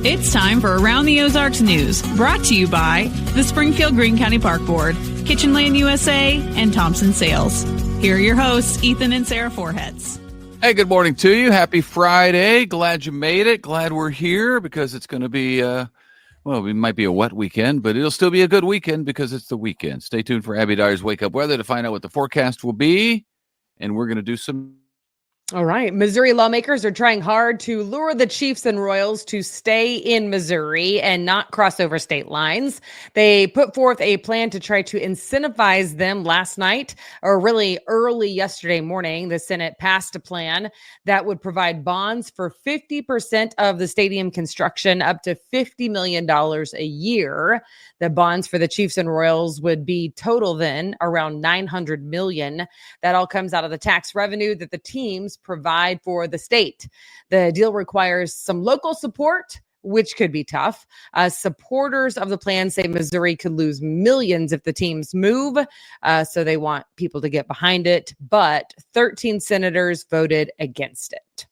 It's time for Around the Ozarks News, brought to you by the Springfield Greene County Park Board, Kitchen Land USA, and Thompson Sales. Here are your hosts, Ethan and Sarah Foreheads. Hey, good morning to you. Happy Friday. Glad you made it. Glad we're here because it's going to be, it might be a wet weekend, but it'll still be a good weekend because it's the weekend. Stay tuned for Abby Dyer's Wake Up Weather to find out what the forecast will be, and we're going to do some. All right. Missouri lawmakers are trying hard to lure the Chiefs and Royals to stay in Missouri and not cross over state lines. They put forth a plan to try to incentivize them last night, or really early yesterday morning. The Senate passed a plan that would provide bonds for 50% of the stadium construction, up to $50 million a year. The bonds for the Chiefs and Royals would be total then around $900 million. That all comes out of the tax revenue that the teams provide for the state. The deal requires some local support, which could be tough. Supporters of the plan say Missouri could lose millions if the teams move, so they want people to get behind it, but 13 senators voted against it.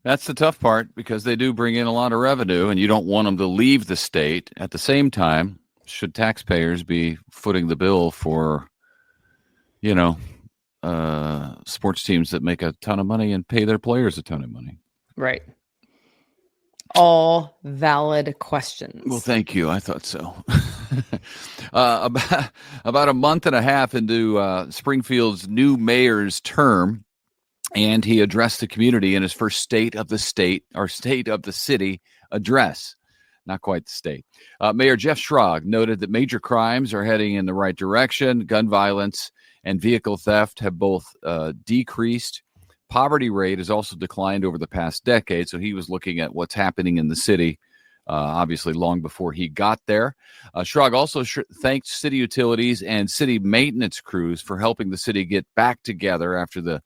That's the tough part because they do bring in a lot of revenue, and you don't want them to leave the state. At the same time, should taxpayers be footing the bill for, sports teams that make a ton of money and pay their players a ton of money? Right. All valid questions. Well, thank you. I thought so. About a month and a half into Springfield's new mayor's term, and he addressed the community in his first State of the City address. Not quite the state. Mayor Jeff Schrag noted that major crimes are heading in the right direction. Gun violence and vehicle theft have both decreased. Poverty rate has also declined over the past decade. So he was looking at what's happening in the city, obviously long before he got there. Schrag also thanked city utilities and city maintenance crews for helping the city get back together after the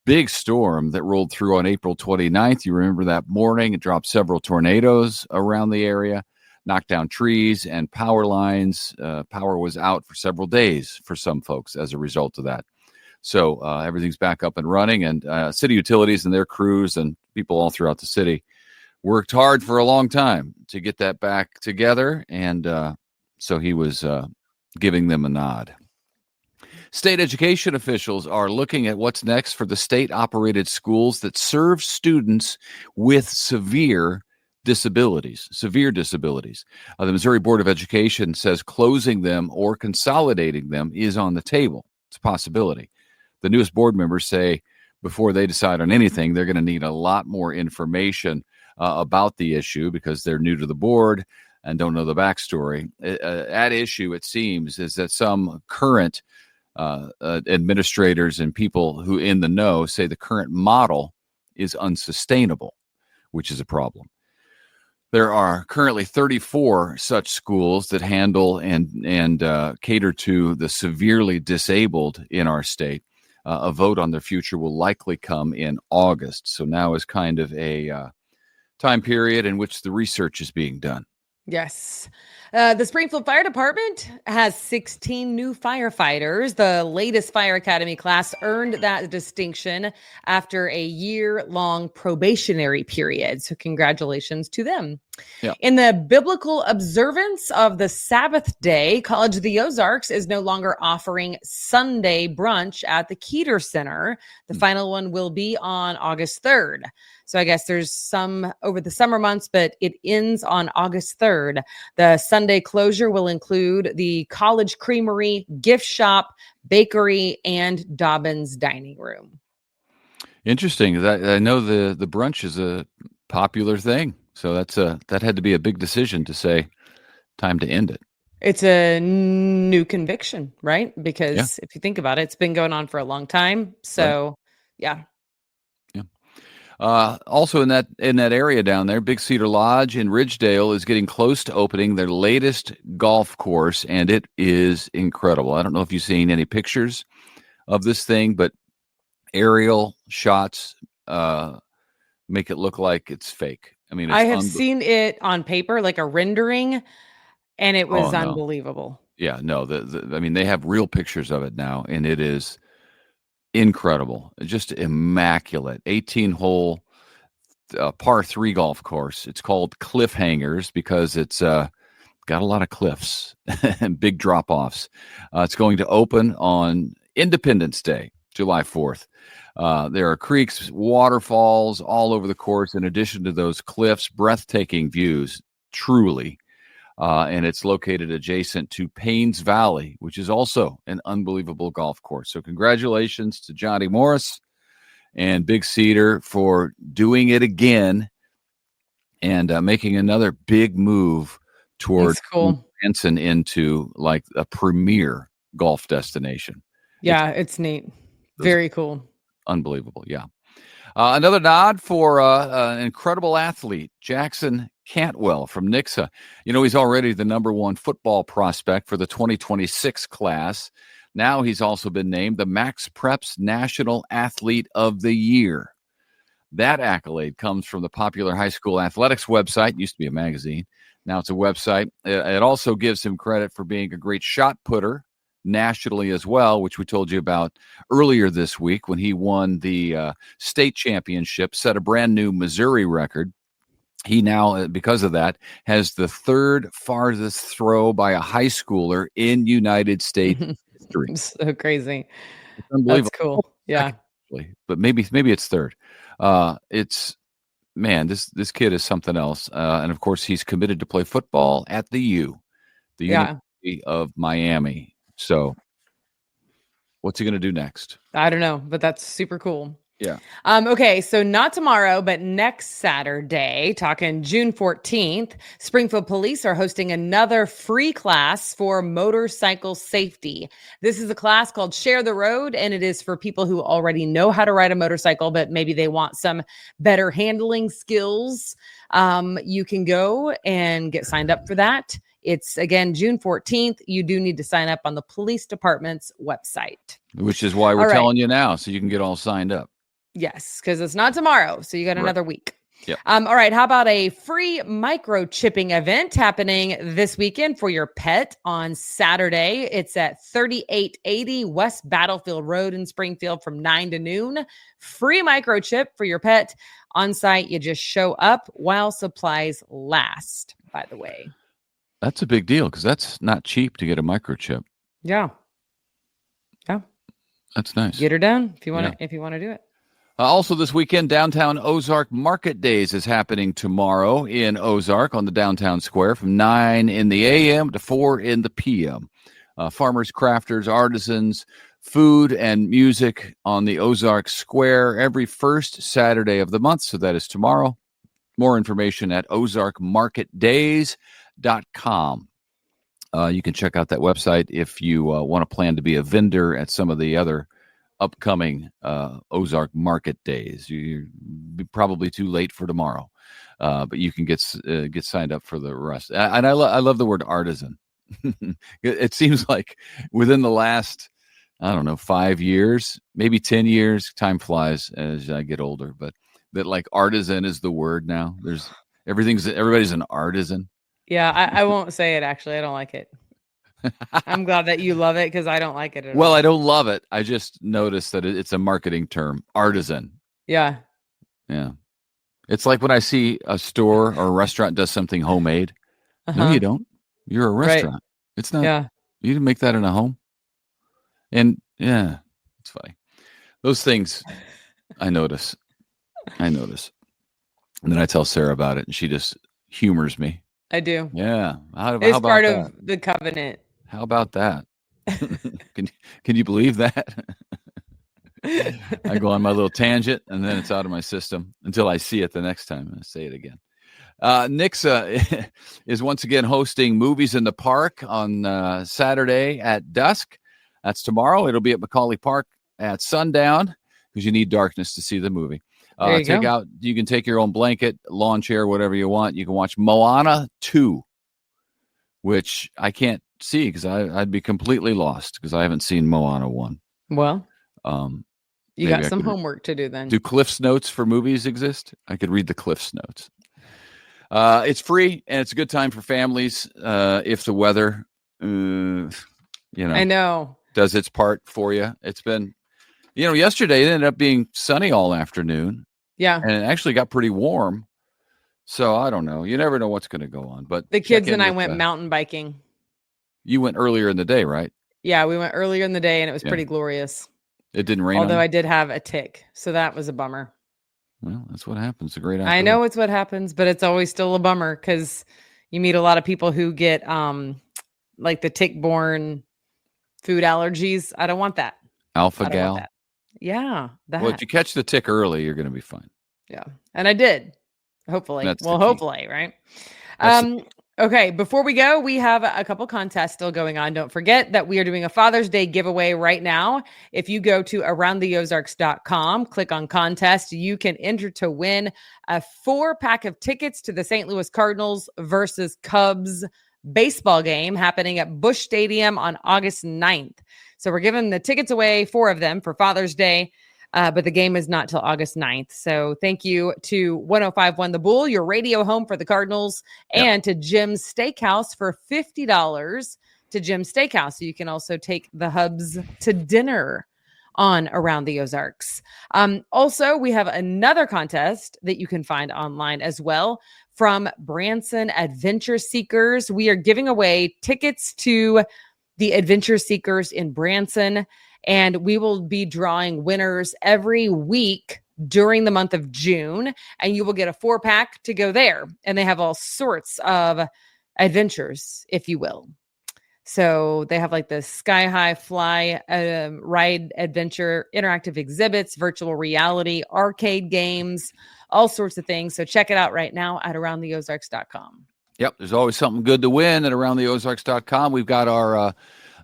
big storm that rolled through on April 29th. You remember that morning. It dropped several tornadoes around the area, knocked down trees and power lines. Power was out for several days for some folks as a result of that. So everything's back up and running, and city utilities and their crews and people all throughout the city worked hard for a long time to get that back together. And so he was giving them a nod. State education officials are looking at what's next for the state-operated schools that serve students with severe disabilities. The Missouri Board of Education says closing them or consolidating them is on the table. It's a possibility. The newest board members say before they decide on anything, they're going to need a lot more information about the issue because they're new to the board and don't know the backstory. At issue, it seems, is that some current administrators and people who in the know say the current model is unsustainable, which is a problem. There are currently 34 such schools that handle and cater to the severely disabled in our state. A vote on their future will likely come in August. So now is kind of a time period in which the research is being done. Yes. The Springfield Fire Department has 16 new firefighters. The latest Fire Academy class earned that distinction after a year-long probationary period. So congratulations to them. Yeah. In the biblical observance of the Sabbath day, College of the Ozarks is no longer offering Sunday brunch at the Cedar Center. The final one will be on August 3rd. So I guess there's some over the summer months, but it ends on August 3rd. The Sunday closure will include the College Creamery, gift shop, bakery, and Dobbins dining room. Interesting. I know the brunch is a popular thing. So that had to be a big decision to say time to end it. It's a new conviction, right? Because if you think about it, it's been going on for a long time. So, yeah. Also in that area down there, Big Cedar Lodge in Ridgedale is getting close to opening their latest golf course, and it is incredible. I don't know if you've seen any pictures of this thing, but aerial shots make it look like it's fake. I mean, I have seen it on paper, like a rendering, and it was unbelievable. Yeah, no, I mean, they have real pictures of it now, and it is incredible, just immaculate. 18-hole par 3 golf course. It's called Cliffhangers because it's got a lot of cliffs and big drop-offs. It's going to open on Independence Day, July 4th. There are creeks, waterfalls all over the course. In addition to those cliffs, breathtaking views, truly. And it's located adjacent to Paynes Valley, which is also an unbelievable golf course. So congratulations to Johnny Morris and Big Cedar for doing it again and making another big move toward Branson into like a premier golf destination. Yeah, it's neat. Very cool. Unbelievable. Yeah. Another nod for an incredible athlete, Jackson Cantwell from Nixa. He's already the number 1 football prospect for the 2026 class. Now he's also been named the Max Preps National Athlete of the Year. That accolade comes from the popular high school athletics website. It used to be a magazine. Now it's a website. It also gives him credit for being a great shot putter nationally as well, which we told you about earlier this week when he won the state championship, set a brand new Missouri record. He now, because of that, has the 3rd farthest throw by a high schooler in United States history. So crazy. It's unbelievable. That's cool. Yeah. But maybe it's 3rd. This kid is something else. And of course, he's committed to play football at the University of Miami. So what's he going to do next? I don't know, but that's super cool. Yeah. Okay, so not tomorrow, but next Saturday, talking June 14th, Springfield Police are hosting another free class for motorcycle safety. This is a class called Share the Road, and it is for people who already know how to ride a motorcycle, but maybe they want some better handling skills. You can go and get signed up for that. It's, again, June 14th. You do need to sign up on the police department's website. Which is why we're telling you now, so you can get all signed up. Yes, because it's not tomorrow, so you got another week. Yep. All right, how about a free microchipping event happening this weekend for your pet on Saturday? It's at 3880 West Battlefield Road in Springfield from 9 to noon. Free microchip for your pet on site. You just show up while supplies last, by the way. That's a big deal because that's not cheap to get a microchip. Yeah. That's nice. Get her done if you want to. If you want to do it. Also this weekend, Downtown Ozark Market Days is happening tomorrow in Ozark on the downtown square from 9 in the a.m. to 4 in the p.m. Farmers, crafters, artisans, food, and music on the Ozark Square every first Saturday of the month. So that is tomorrow. More information at ozarkmarketdays.com. You can check out that website if you want to plan to be a vendor at some of the other upcoming Ozark Market Days. You're probably too late for tomorrow, but you can get signed up for the rest. And I love the word artisan. It seems like within the last, 5 years, maybe 10 years, time flies as I get older, but that like artisan is the word now. Everybody's an artisan. Yeah, I won't say it, actually. I don't like it. I'm glad that you love it because I don't like it at all. Well, I don't love it. I just noticed that it's a marketing term, artisan. Yeah. Yeah. It's like when I see a store or a restaurant does something homemade. No, you don't. You're a restaurant. Right. It's not. Yeah. You didn't make that in a home. And yeah, it's funny. Those things I notice. And then I tell Sarah about it and she just humors me. I do. Yeah. How it's about part that? Of the covenant. How about that? Can you believe that? I go on my little tangent and then it's out of my system until I see it the next time. I say it again. Nixa is once again hosting Movies in the Park on Saturday at dusk. That's tomorrow. It'll be at Macaulay Park at sundown because you need darkness to see the movie. You can take your own blanket, lawn chair, whatever you want. You can watch Moana 2, which I can't see because I'd be completely lost because I haven't seen Moana 1. Well, you got some homework to do then. Do Cliff's Notes for movies exist? I could read the Cliff's Notes. It's free and it's a good time for families if the weather, I know, does its part for you. It's been, yesterday it ended up being sunny all afternoon. Yeah. And it actually got pretty warm. So I don't know. You never know what's going to go on. But The kids and I went mountain biking. You went earlier in the day, right? Yeah, we went earlier in the day, and it was pretty glorious. It didn't rain. Although I did have a tick, so that was a bummer. Well, that's what happens. A great outdoor. I know it's what happens, but it's always still a bummer because you meet a lot of people who get like the tick-borne food allergies. I don't want that. Alpha-gal. Yeah. Well, if you catch the tick early, you're going to be fine. Yeah. And I did. Hopefully. Hopefully, right? Okay, before we go, we have a couple contests still going on. Don't forget that we are doing a Father's Day giveaway right now. If you go to aroundtheozarks.com, click on contest, you can enter to win a 4-pack of tickets to the St. Louis Cardinals versus Cubs baseball game happening at Busch Stadium on August 9th. So we're giving the tickets away, 4 of them for Father's Day. But the game is not till August 9th. So thank you to 105.1 The Bull, your radio home for the Cardinals, and to Jim's Steakhouse for $50 to Jim's Steakhouse. So you can also take the Hubs to dinner on Around the Ozarks. Also, we have another contest that you can find online as well from Branson Adventure Seekers. We are giving away tickets to the Adventure Seekers in Branson. And we will be drawing winners every week during the month of June. And you will get a 4-pack to go there. And they have all sorts of adventures, if you will. So they have like the Sky High Fly ride adventure, interactive exhibits, virtual reality, arcade games, all sorts of things. So check it out right now at aroundtheozarks.com. Yep. There's always something good to win at aroundtheozarks.com. We've got our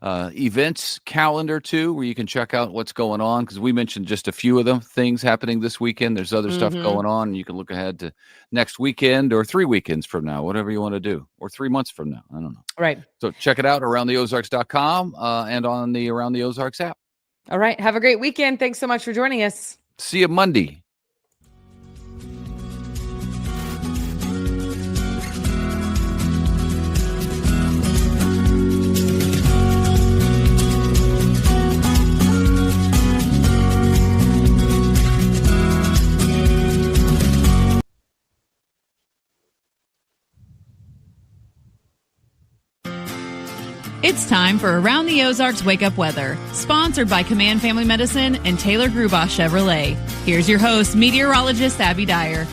events calendar too, where you can check out what's going on, because we mentioned just a few of them things happening this weekend. There's other stuff going on, and you can look ahead to next weekend or 3 weekends from now, whatever you want to do, or 3 months from now. I don't know. Right. So check it out, aroundtheozarks.com and on the Around the Ozarks app. All right. Have a great weekend. Thanks so much for joining us. See you Monday. It's time for Around the Ozarks Wake Up Weather, sponsored by Command Family Medicine and Taylor Grubaugh Chevrolet. Here's your host, meteorologist Abby Dyer.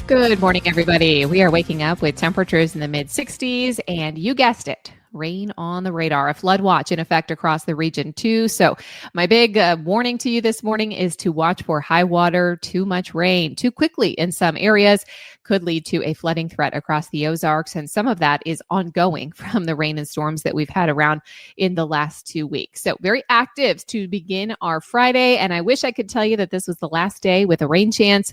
Good morning, everybody. We are waking up with temperatures in the mid-60s, and you guessed it, rain on the radar. A flood watch in effect across the region, too. So my big warning to you this morning is to watch for high water. Too much rain too quickly in some areas could lead to a flooding threat across the Ozarks, and some of that is ongoing from the rain and storms that we've had around in the last 2 weeks. So very active to begin our Friday, and I wish I could tell you that this was the last day with a rain chance.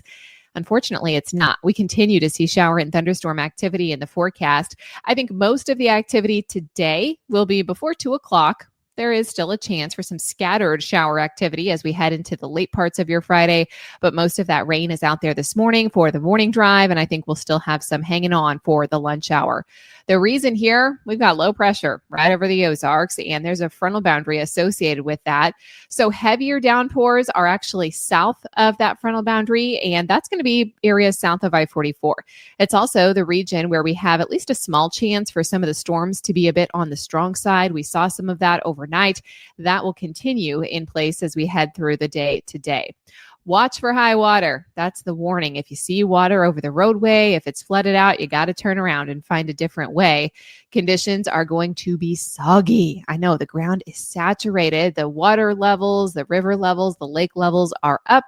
Unfortunately, it's not. We continue to see shower and thunderstorm activity in the forecast. I think most of the activity today will be before 2 o'clock. There is still a chance for some scattered shower activity as we head into the late parts of your Friday, but most of that rain is out there this morning for the morning drive, and I think we'll still have some hanging on for the lunch hour. The reason here, we've got low pressure right over the Ozarks, and there's a frontal boundary associated with that. So heavier downpours are actually south of that frontal boundary, and that's going to be areas south of I-44. It's also the region where we have at least a small chance for some of the storms to be a bit on the strong side. We saw some of that overnight. That will continue in place as we head through the day today. Watch for high water. That's the warning. If you see water over the roadway, if it's flooded out, you got to turn around and find a different way. Conditions are going to be soggy. I know the ground is saturated. The water levels, the river levels, the lake levels are up.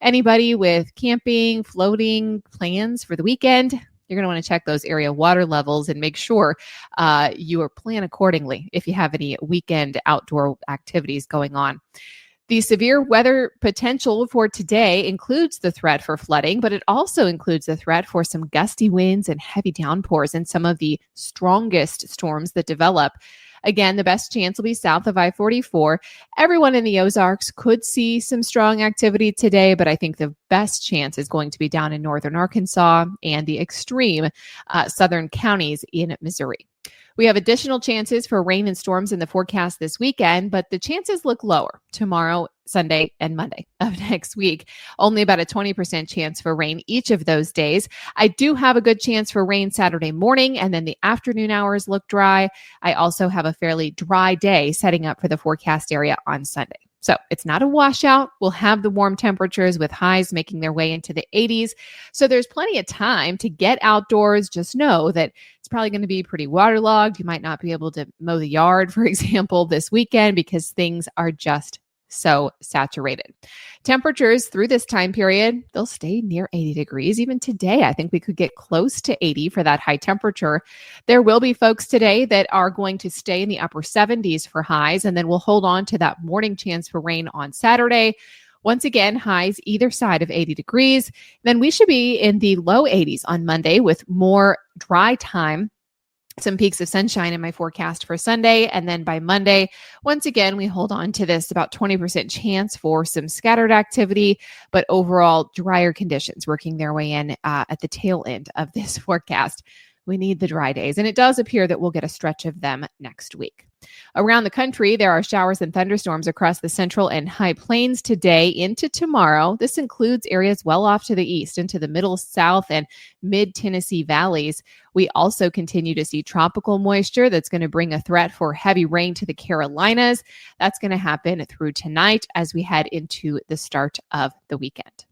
Anybody with camping, floating plans for the weekend, you're going to want to check those area water levels and make sure you are plan accordingly if you have any weekend outdoor activities going on. The severe weather potential for today includes the threat for flooding, but it also includes the threat for some gusty winds and heavy downpours and some of the strongest storms that develop. Again, the best chance will be south of I-44. Everyone in the Ozarks could see some strong activity today, but I think the best chance is going to be down in northern Arkansas and the extreme southern counties in Missouri. We have additional chances for rain and storms in the forecast this weekend, but the chances look lower tomorrow, Sunday, and Monday of next week. Only about a 20% chance for rain each of those days. I do have a good chance for rain Saturday morning, and then the afternoon hours look dry. I also have a fairly dry day setting up for the forecast area on Sunday. So it's not a washout. We'll have the warm temperatures with highs making their way into the 80s. So there's plenty of time to get outdoors. Just know that it's probably going to be pretty waterlogged. You might not be able to mow the yard, for example, this weekend because things are just so saturated. Temperatures through this time period, they'll stay near 80 degrees. Even today, I think we could get close to 80 for that high temperature. There will be folks today that are going to stay in the upper 70s for highs, and then we'll hold on to that morning chance for rain on Saturday. Once again, highs either side of 80 degrees. Then we should be in the low 80s on Monday with more dry time. Some peaks of sunshine in my forecast for Sunday. And then by Monday, once again, we hold on to this about 20% chance for some scattered activity, but overall drier conditions working their way in at the tail end of this forecast. We need the dry days, and it does appear that we'll get a stretch of them next week. Around the country, there are showers and thunderstorms across the central and high plains today into tomorrow. This includes areas well off to the east into the middle, south, and mid-Tennessee valleys. We also continue to see tropical moisture that's going to bring a threat for heavy rain to the Carolinas. That's going to happen through tonight as we head into the start of the weekend.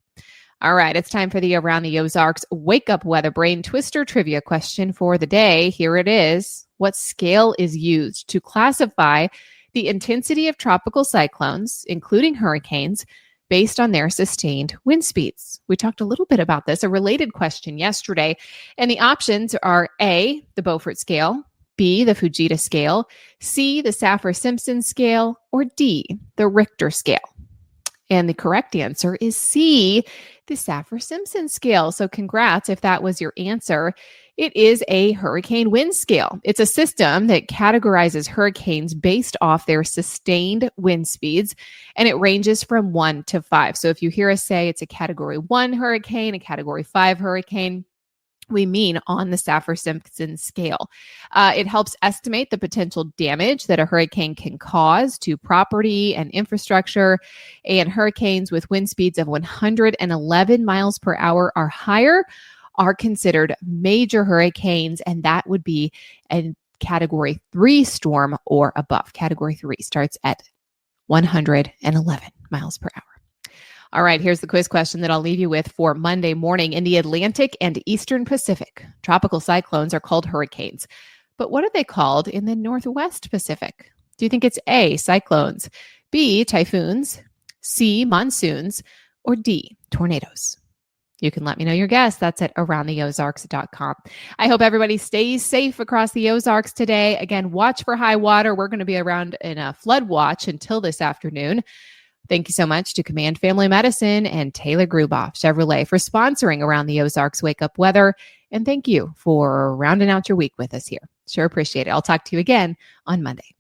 All right, it's time for the Around the Ozarks Wake Up Weather Brain Twister trivia question for the day. Here it is. What scale is used to classify the intensity of tropical cyclones, including hurricanes, based on their sustained wind speeds? We talked a little bit about this, a related question yesterday, and the options are A, the Beaufort scale, B, the Fujita scale, C, the Saffir-Simpson scale, or D, the Richter scale. And the correct answer is C, the Saffir-Simpson scale. So congrats if that was your answer. It is a hurricane wind scale. It's a system that categorizes hurricanes based off their sustained wind speeds, and it ranges from 1 to 5. So if you hear us say it's a category 1 hurricane, a category 5 hurricane, we mean on the Saffir-Simpson scale. It helps estimate the potential damage that a hurricane can cause to property and infrastructure, and hurricanes with wind speeds of 111 miles per hour or higher are considered major hurricanes, and that would be a category 3 storm or above. Category 3 starts at 111 miles per hour. All right, here's the quiz question that I'll leave you with for Monday morning. In the Atlantic and Eastern Pacific, tropical cyclones are called hurricanes. But what are they called in the Northwest Pacific? Do you think it's A, cyclones, B, typhoons, C, monsoons, or D, tornadoes? You can let me know your guess. That's at aroundtheozarks.com. I hope everybody stays safe across the Ozarks today. Again, watch for high water. We're going to be around in a flood watch until this afternoon. Thank you so much to Command Family Medicine and Taylor Gruboff Chevrolet for sponsoring Around the Ozarks Wake Up Weather. And thank you for rounding out your week with us here. Sure appreciate it. I'll talk to you again on Monday.